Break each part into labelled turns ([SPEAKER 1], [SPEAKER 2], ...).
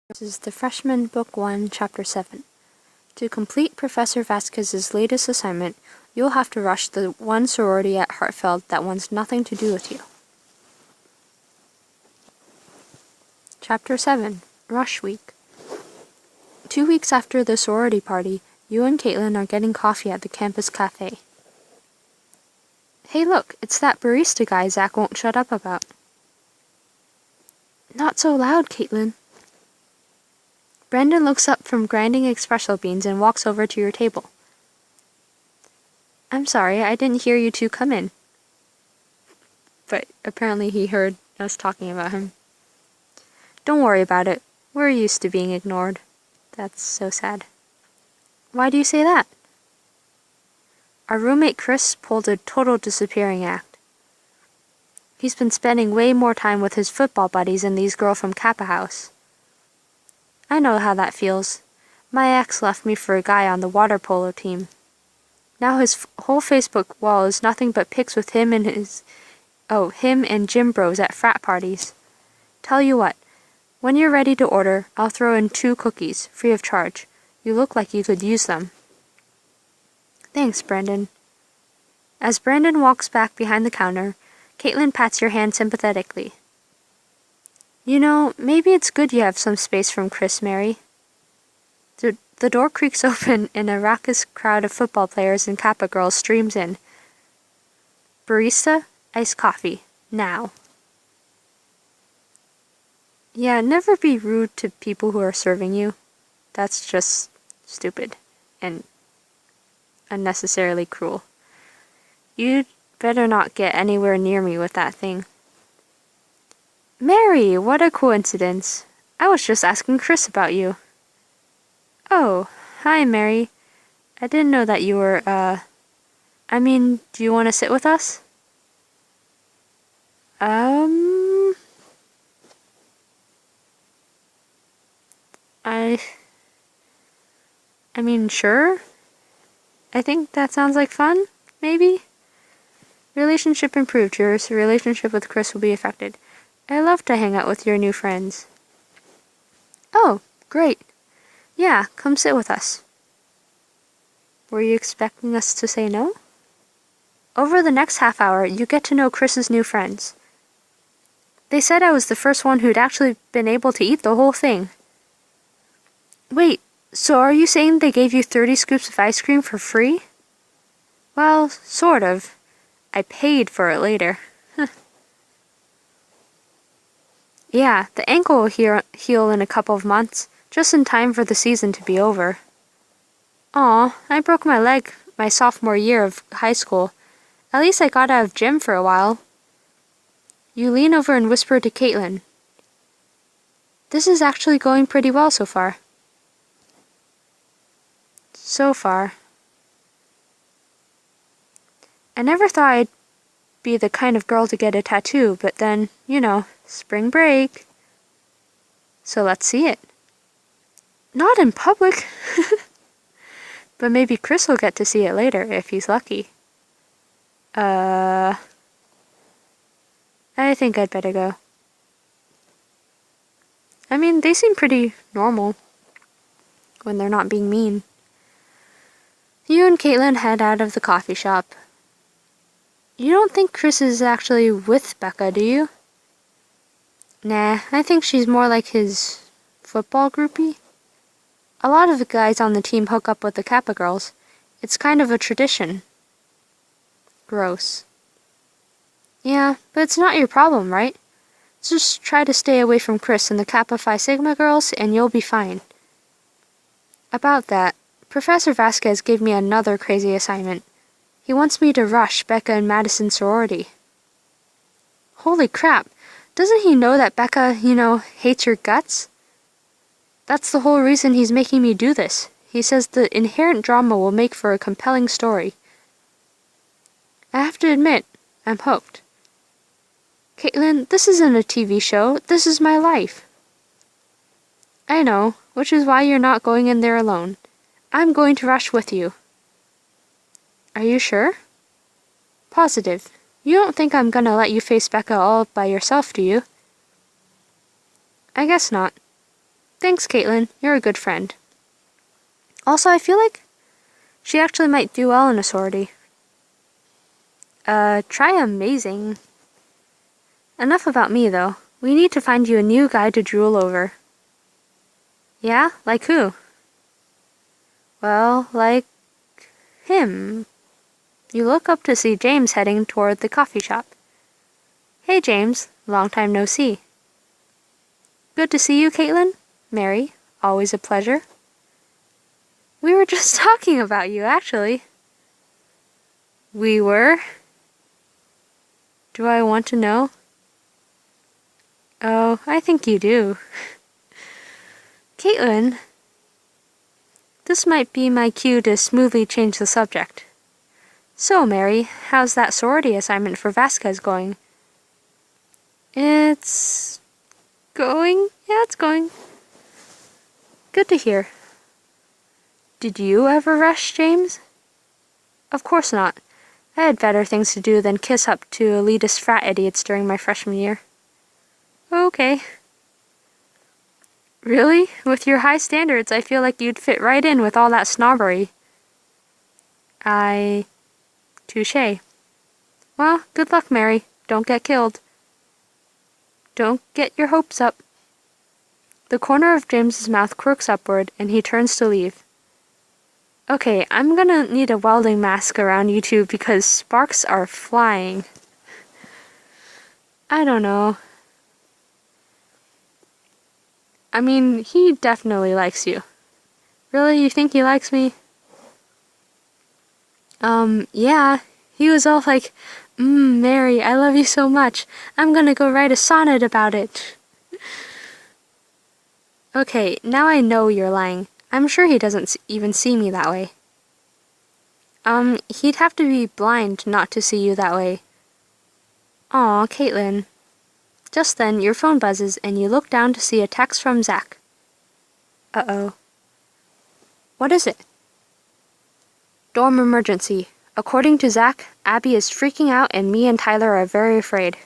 [SPEAKER 1] This is the Freshman Book 1, Chapter 7. To complete Professor Vasquez's latest assignment, you'll have to rush the one sorority at Hartfeld that wants nothing to do with you. Chapter 7. Rush Week. 2 weeks after the sorority party, you and Caitlin are getting coffee at the campus cafe. Hey look, it's that barista guy Zach won't shut up about. Not so loud, Caitlin. Brandon looks up from grinding espresso beans and walks over to your table. I'm sorry, I didn't hear you two come in. But apparently he heard us talking about him. Don't worry about it. We're used to being ignored. That's so sad. Why do you say that? Our roommate Chris pulled a total disappearing act. He's been spending way more time with his football buddies than these girls from Kappa House. I know how that feels. My ex left me for a guy on the water polo team. Now his whole Facebook wall is nothing but pics with him and him and gym bros at frat parties. Tell you what, when you're ready to order, I'll throw in 2 cookies, free of charge. You look like you could use them. Thanks, Brandon. As Brandon walks back behind the counter, Caitlin pats your hand sympathetically. You know, maybe it's good you have some space from Chris, Mary. The door creaks open and a raucous crowd of football players and Kappa girls streams in. Barista, iced coffee, now. Yeah, never be rude to people who are serving you. That's just stupid and unnecessarily cruel. You'd better not get anywhere near me with that thing. Mary, what a coincidence. I was just asking Chris about you. Oh, hi, Mary. I didn't know that you were, do you want to sit with us? Sure. I think that sounds like fun, maybe? Relationship improved. Your relationship with Chris will be affected. I love to hang out with your new friends. Oh, great. Yeah, come sit with us. Were you expecting us to say no? Over the next half hour, you get to know Chris's new friends. They said I was the first one who'd actually been able to eat the whole thing. Wait, so are you saying they gave you 30 scoops of ice cream for free? Well, sort of. I paid for it later. Yeah, the ankle will heal in a couple of months, just in time for the season to be over. Aw, I broke my leg my sophomore year of high school. At least I got out of gym for a while. You lean over and whisper to Caitlin. This is actually going pretty well so far. So far. I never thought I'd be the kind of girl to get a tattoo, but then, spring break. So let's see it. Not in public. But maybe Chris will get to see it later if he's lucky. I think I'd better go. They seem pretty normal when they're not being mean. You and Caitlin head out of the coffee shop. You don't think Chris is actually with Becca, do you? Nah, I think she's more like his football groupie. A lot of the guys on the team hook up with the Kappa girls. It's kind of a tradition. Gross. Yeah, but it's not your problem, right? Just try to stay away from Chris and the Kappa Phi Sigma girls and you'll be fine. About that, Professor Vasquez gave me another crazy assignment. He wants me to rush Becca and Madison's sorority. Holy crap, doesn't he know that Becca, hates your guts? That's the whole reason he's making me do this. He says the inherent drama will make for a compelling story. I have to admit, I'm hooked. Caitlin, this isn't a TV show, this is my life. I know, which is why you're not going in there alone. I'm going to rush with you. Are you sure? Positive. You don't think I'm gonna let you face Becca all by yourself, do you? I guess not. Thanks, Caitlin. You're a good friend. Also, I feel like she actually might do well in a sorority. Try amazing. Enough about me, though. We need to find you a new guy to drool over. Yeah? Like who? Well, like him. You look up to see James heading toward the coffee shop. Hey, James. Long time no see. Good to see you, Caitlin. Mary. Always a pleasure. We were just talking about you, actually. We were? Do I want to know? Oh, I think you do. Caitlin, this might be my cue to smoothly change the subject. So, Mary, how's that sorority assignment for Vasquez going? It's going? Yeah, it's going. Good to hear. Did you ever rush, James? Of course not. I had better things to do than kiss up to elitist frat idiots during my freshman year. Okay. Really? With your high standards, I feel like you'd fit right in with all that snobbery. Touché. Well, good luck, Mary. Don't get killed. Don't get your hopes up. The corner of James's mouth quirks upward, and he turns to leave. Okay, I'm gonna need a welding mask around you two because sparks are flying. I don't know. I mean, he definitely likes you. Really, you think he likes me? Yeah. He was all like, Mary, I love you so much. I'm gonna go write a sonnet about it. Okay, now I know you're lying. I'm sure he doesn't even see me that way. He'd have to be blind not to see you that way. Aw, Caitlin. Just then, your phone buzzes and you look down to see a text from Zach. Uh-oh. What is it? Dorm emergency. According to Zach, Abby is freaking out and me and Tyler are very afraid.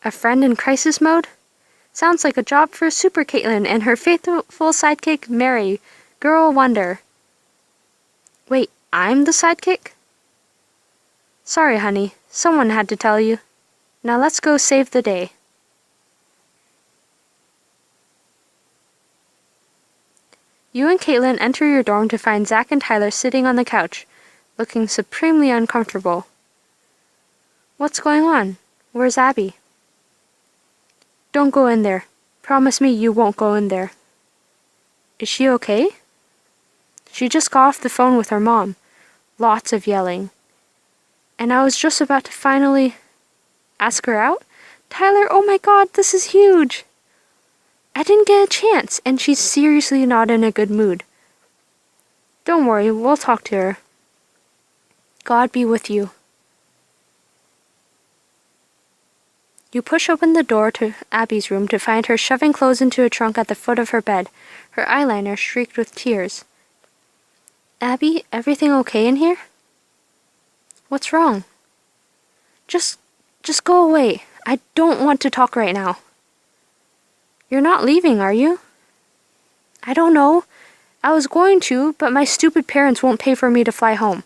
[SPEAKER 1] A friend in crisis mode? Sounds like a job for Super Caitlin and her faithful sidekick, Mary, Girl Wonder. Wait, I'm the sidekick? Sorry, honey. Someone had to tell you. Now let's go save the day. You and Caitlin enter your dorm to find Zach and Tyler sitting on the couch, looking supremely uncomfortable. What's going on? Where's Abby? Don't go in there. Promise me you won't go in there. Is she okay? She just got off the phone with her mom. Lots of yelling. And I was just about to finally ask her out. Tyler, oh my god, this is huge. I didn't get a chance, and she's seriously not in a good mood. Don't worry, we'll talk to her. God be with you. You push open the door to Abby's room to find her shoving clothes into a trunk at the foot of her bed, her eyeliner streaked with tears. Abby, everything okay in here? What's wrong? Just go away. I don't want to talk right now. You're not leaving, are you? I don't know. I was going to, but my stupid parents won't pay for me to fly home.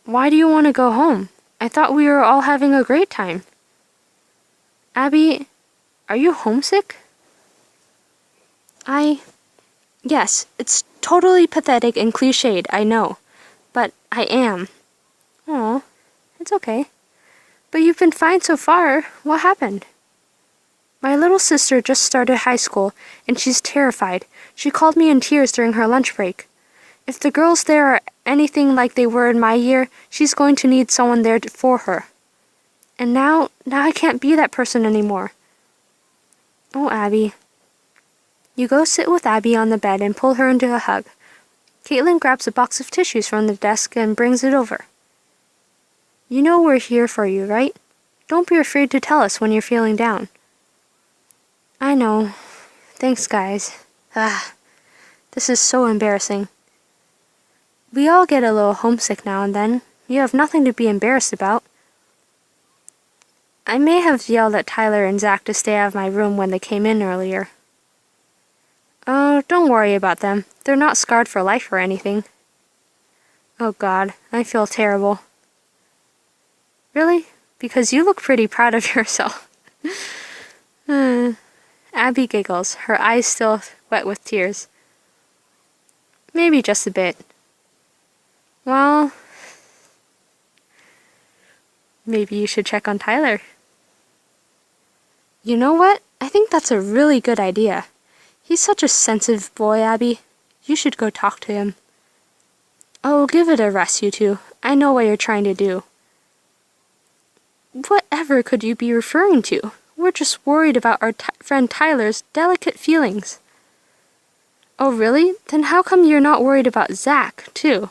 [SPEAKER 1] Why do you want to go home? I thought we were all having a great time. Abby, are you homesick? Yes, it's totally pathetic and cliched, I know. But I am. Aw, it's okay. But you've been fine so far. What happened? My little sister just started high school, and she's terrified. She called me in tears during her lunch break. If the girls there are anything like they were in my year, she's going to need someone there for her. And now I can't be that person anymore. Oh, Abby. You go sit with Abby on the bed and pull her into a hug. Caitlin grabs a box of tissues from the desk and brings it over. You know we're here for you, right? Don't be afraid to tell us when you're feeling down. I know. Thanks, guys. This is so embarrassing. We all get a little homesick now and then. You have nothing to be embarrassed about. I may have yelled at Tyler and Zach to stay out of my room when they came in earlier. Oh, don't worry about them. They're not scarred for life or anything. Oh God, I feel terrible. Really? Because you look pretty proud of yourself. Abby giggles, her eyes still wet with tears. Maybe just a bit. Well, maybe you should check on Tyler. You know what? I think that's a really good idea. He's such a sensitive boy, Abby. You should go talk to him. Oh, give it a rest, you two. I know what you're trying to do. Whatever could you be referring to? We're just worried about our friend Tyler's delicate feelings. Oh, really? Then how come you're not worried about Zach, too?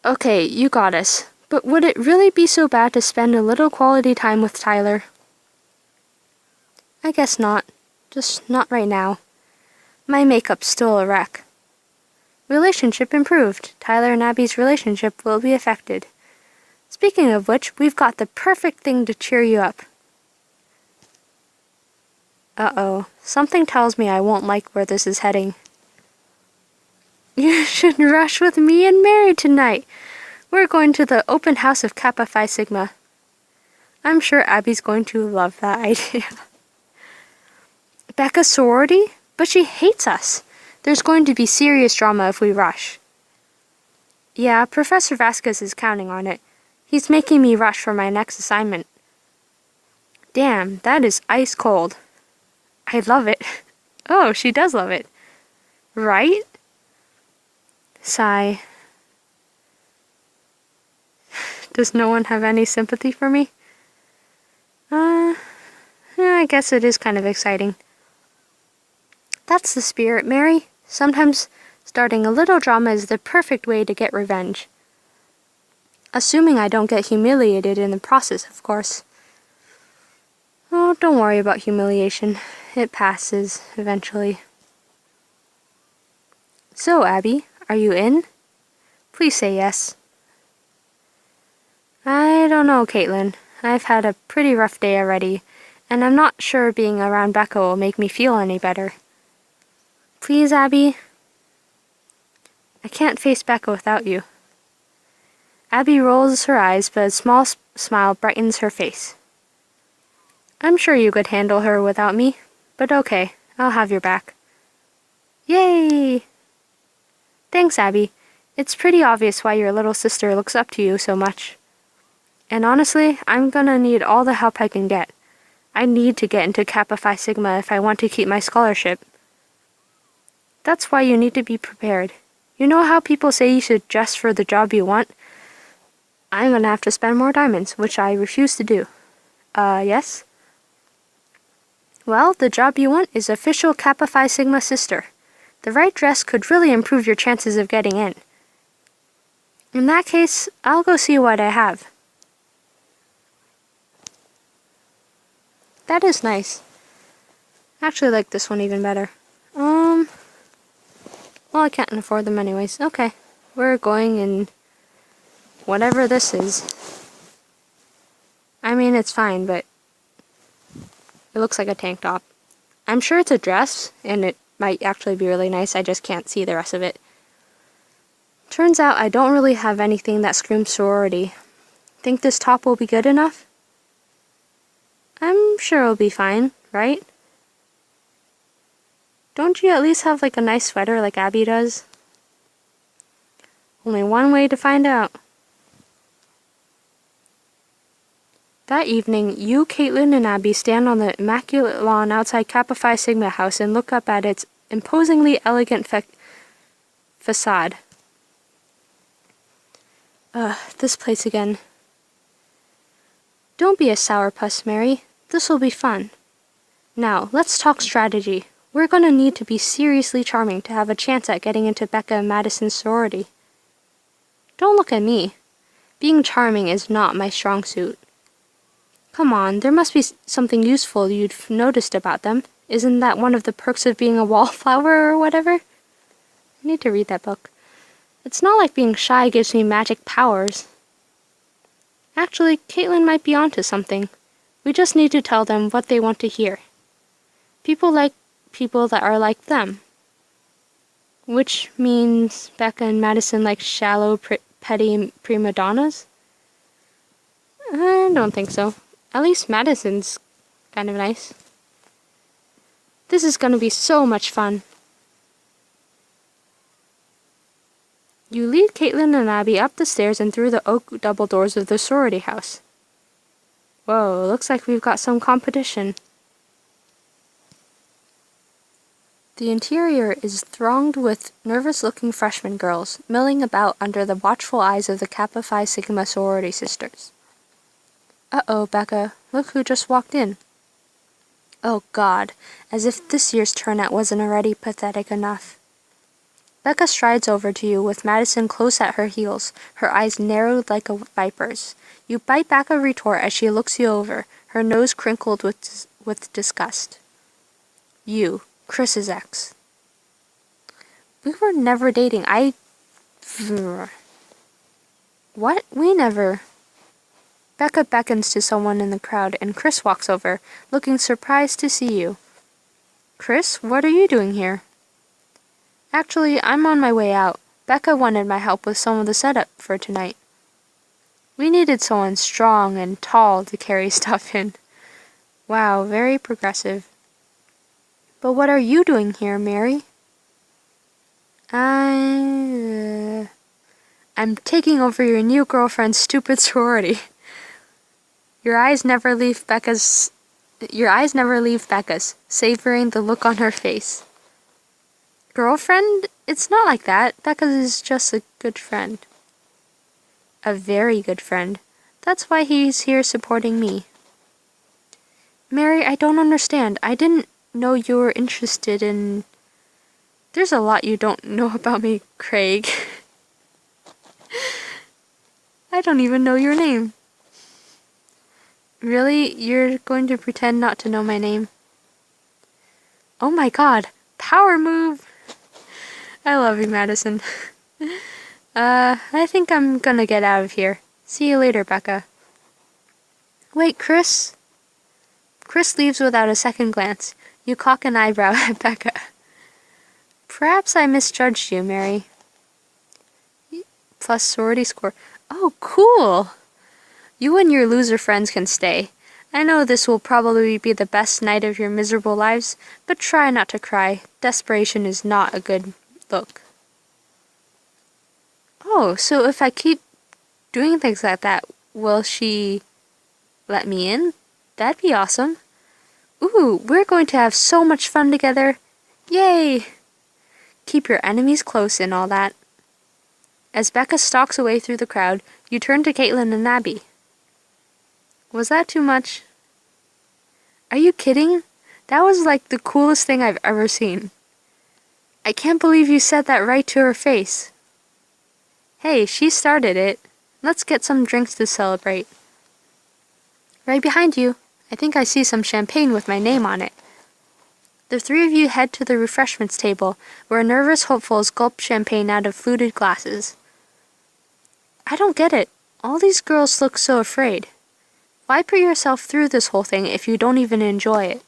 [SPEAKER 1] Okay, you got us. But would it really be so bad to spend a little quality time with Tyler? I guess not. Just not right now. My makeup's still a wreck. Relationship improved. Tyler and Abby's relationship will be affected. Speaking of which, we've got the perfect thing to cheer you up. Uh-oh. Something tells me I won't like where this is heading. You should rush with me and Mary tonight. We're going to the open house of Kappa Phi Sigma. I'm sure Abby's going to love that idea. Becca's sorority? But she hates us. There's going to be serious drama if we rush. Yeah, Professor Vasquez is counting on it. He's making me rush for my next assignment. Damn, that is ice cold. I love it. Oh, she does love it. Right? Sigh. Does no one have any sympathy for me? Yeah, I guess it is kind of exciting. That's the spirit, Mary. Sometimes starting a little drama is the perfect way to get revenge. Assuming I don't get humiliated in the process, of course. Oh, don't worry about humiliation. It passes, eventually. So, Abby, are you in? Please say yes. I don't know, Caitlin. I've had a pretty rough day already, and I'm not sure being around Becca will make me feel any better. Please, Abby? I can't face Becca without you. Abby rolls her eyes, but a small smile brightens her face. I'm sure you could handle her without me, but okay, I'll have your back. Yay! Thanks, Abby. It's pretty obvious why your little sister looks up to you so much. And honestly, I'm gonna need all the help I can get. I need to get into Kappa Phi Sigma if I want to keep my scholarship. That's why you need to be prepared. You know how people say you should dress for the job you want? I'm gonna have to spend more diamonds, which I refuse to do. Yes? Well, the job you want is official Kappa Phi Sigma sister. The right dress could really improve your chances of getting in. In that case, I'll go see what I have. That is nice. I actually like this one even better. Well, I can't afford them anyways. Okay. We're going in whatever this is. I mean, it's fine, but it looks like a tank top. I'm sure it's a dress, and it might actually be really nice. I just can't see the rest of it. Turns out I don't really have anything that screams sorority. Think this top will be good enough? I'm sure it'll be fine, right? Don't you at least have like a nice sweater like Abby does? Only one way to find out. That evening, you, Caitlin, and Abby stand on the immaculate lawn outside Kappa Phi Sigma house and look up at its imposingly elegant facade. This place again. Don't be a sourpuss, Mary. This'll be fun. Now, let's talk strategy. We're gonna need to be seriously charming to have a chance at getting into Becca and Madison's sorority. Don't look at me. Being charming is not my strong suit. Come on, there must be something useful you've noticed about them. Isn't that one of the perks of being a wallflower or whatever? I need to read that book. It's not like being shy gives me magic powers. Actually, Caitlin might be onto something. We just need to tell them what they want to hear. People like people that are like them. Which means Becca and Madison like shallow, petty prima donnas? I don't think so. At least Madison's kind of nice. This is gonna be so much fun. You lead Caitlin and Abby up the stairs and through the oak double doors of the sorority house. Whoa, looks like we've got some competition. The interior is thronged with nervous-looking freshman girls, milling about under the watchful eyes of the Kappa Phi Sigma sorority sisters. Uh-oh, Becca, look who just walked in. Oh God, as if this year's turnout wasn't already pathetic enough. Becca strides over to you with Madison close at her heels, her eyes narrowed like a viper's. You bite back a retort as she looks you over, her nose crinkled with disgust. You, Chris's ex. We were never dating. What? We never. Becca beckons to someone in the crowd and Chris walks over, looking surprised to see you. Chris, what are you doing here? Actually, I'm on my way out. Becca wanted my help with some of the setup for tonight. We needed someone strong and tall to carry stuff in. Wow, very progressive. But what are you doing here, Mary? I'm taking over your new girlfriend's stupid sorority. Your eyes never leave Becca's, savoring the look on her face. Girlfriend? It's not like that. Becca is just a good friend. A very good friend. That's why he's here supporting me. Mary, I don't understand. I didn't know you were interested in... There's a lot you don't know about me, Craig. I don't even know your name. Really? You're going to pretend not to know my name? Oh my God. Power move! I love you, Madison. I think I'm gonna get out of here. See you later, Becca. Wait, Chris? Chris leaves without a second glance. You cock an eyebrow at Becca. Perhaps I misjudged you, Mary. Plus sorority score. Oh, cool! You and your loser friends can stay. I know this will probably be the best night of your miserable lives, but try not to cry. Desperation is not a good look. Oh, so if I keep doing things like that, will she let me in? That'd be awesome. Ooh, we're going to have so much fun together. Yay! Keep your enemies close and all that. As Becca stalks away through the crowd, you turn to Caitlin and Abby. Was that too much? Are you kidding? That was like the coolest thing I've ever seen. I can't believe you said that right to her face. Hey, she started it. Let's get some drinks to celebrate. Right behind you. I think I see some champagne with my name on it. The three of you head to the refreshments table, where nervous hopefuls gulp champagne out of fluted glasses. I don't get it. All these girls look so afraid. Why put yourself through this whole thing if you don't even enjoy it?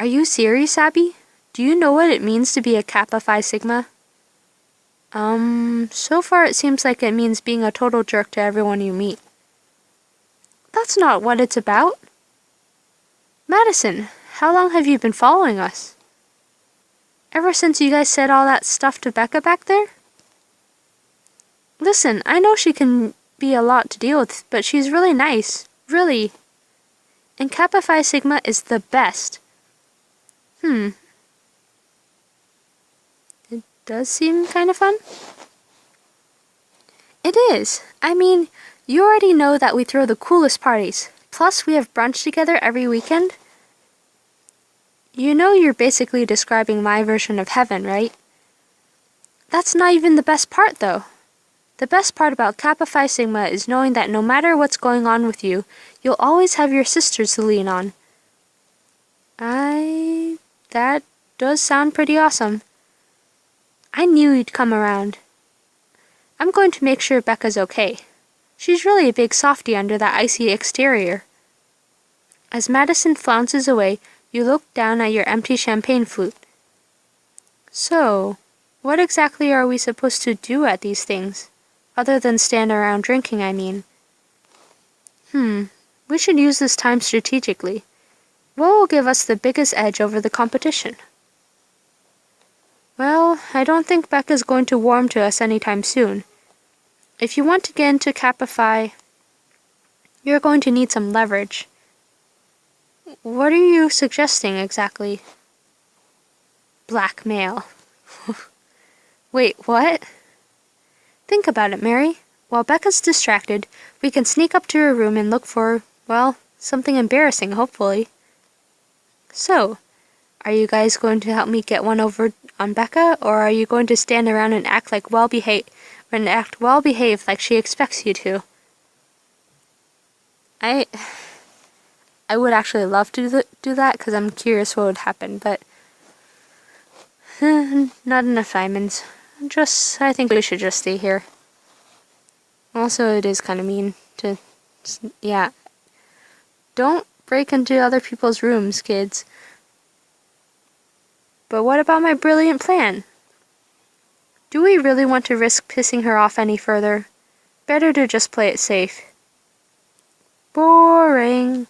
[SPEAKER 1] Are you serious, Abby? Do you know what it means to be a Kappa Phi Sigma? So far it seems like it means being a total jerk to everyone you meet. That's not what it's about. Madison, how long have you been following us? Ever since you guys said all that stuff to Becca back there? Listen, I know she can be a lot to deal with, but she's really nice. Really. And Kappa Phi Sigma is the best. It does seem kind of fun. It is. I mean, you already know that we throw the coolest parties. Plus, we have brunch together every weekend. You know you're basically describing my version of heaven, right? That's not even the best part, though. The best part about Kappa Phi Sigma is knowing that no matter what's going on with you, you'll always have your sisters to lean on. That does sound pretty awesome. I knew you'd come around. I'm going to make sure Becca's okay. She's really a big softie under that icy exterior. As Madison flounces away, You look down at your empty champagne flute. So, what exactly are we supposed to do at these things? Other than stand around drinking, I mean. We should use this time strategically. What will give us the biggest edge over the competition? Well, I don't think Becca's going to warm to us anytime soon. If you want to get into Capify, you're going to need some leverage. What are you suggesting exactly? Blackmail. Wait, what? Think about it, Mary. While Becca's distracted, we can sneak up to her room and look for, well, something embarrassing, hopefully. So, are you guys going to help me get one over on Becca, or are you going to stand around and act well behaved like she expects you to? I would actually love to do that because I'm curious what would happen, but not enough diamonds. I think we should just stay here. Also, it is kind of mean to, yeah. Don't break into other people's rooms, kids. But what about my brilliant plan? Do we really want to risk pissing her off any further? Better to just play it safe. Boring.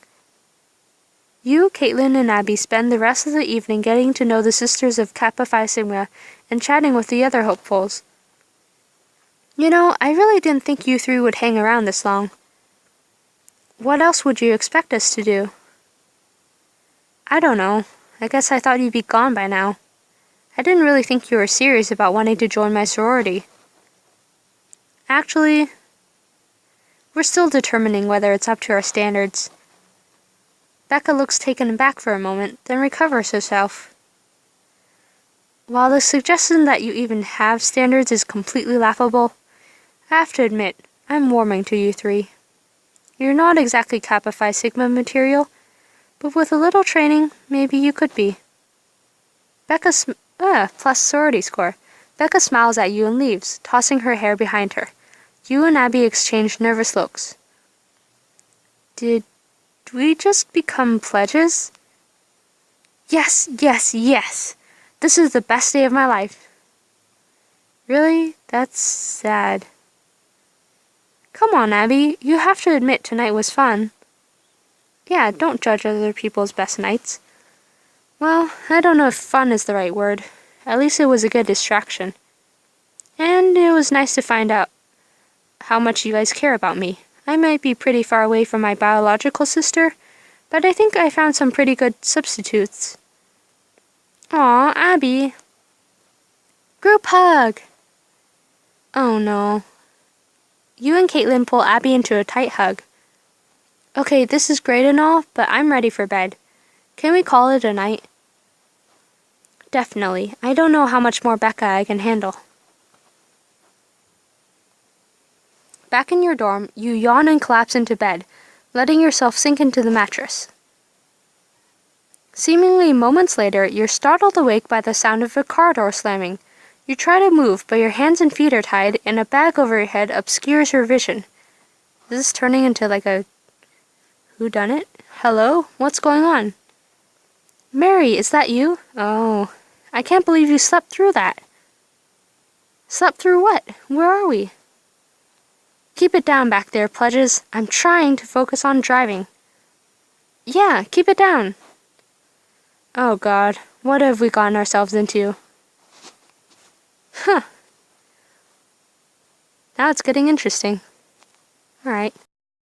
[SPEAKER 1] You, Caitlin, and Abby spend the rest of the evening getting to know the sisters of Kappa Phi Sigma and chatting with the other hopefuls. You know, I really didn't think you three would hang around this long. What else would you expect us to do? I don't know. I guess I thought you'd be gone by now. I didn't really think you were serious about wanting to join my sorority. Actually, we're still determining whether it's up to our standards. Becca looks taken aback for a moment, then recovers herself. While the suggestion that you even have standards is completely laughable, I have to admit, I'm warming to you three. You're not exactly Kappa Phi Sigma material, but with a little training, maybe you could be. Plus sorority score. Becca smiles at you and leaves, tossing her hair behind her. You and Abby exchange nervous looks. Did we just become pledges? Yes, yes, yes! This is the best day of my life. Really? That's sad. Come on, Abby. You have to admit tonight was fun. Yeah, don't judge other people's best nights. Well, I don't know if fun is the right word. At least it was a good distraction. And it was nice to find out how much you guys care about me. I might be pretty far away from my biological sister, but I think I found some pretty good substitutes. Aw, Abby. Group hug! Oh no. You and Caitlin pull Abby into a tight hug. Okay, this is great and all, but I'm ready for bed. Can we call it a night? Definitely. I don't know how much more Becca I can handle. Back in your dorm, you yawn and collapse into bed, letting yourself sink into the mattress. Seemingly moments later, you're startled awake by the sound of a car door slamming. You try to move, but your hands and feet are tied, and a bag over your head obscures your vision. Is this turning into like a whodunit? Hello? What's going on? Mary, is that you? Oh, I can't believe you slept through that. Slept through what? Where are we? Keep it down back there, pledges. I'm trying to focus on driving. Yeah, keep it down. Oh God, what have we gotten ourselves into? Huh. Now it's getting interesting. Alright.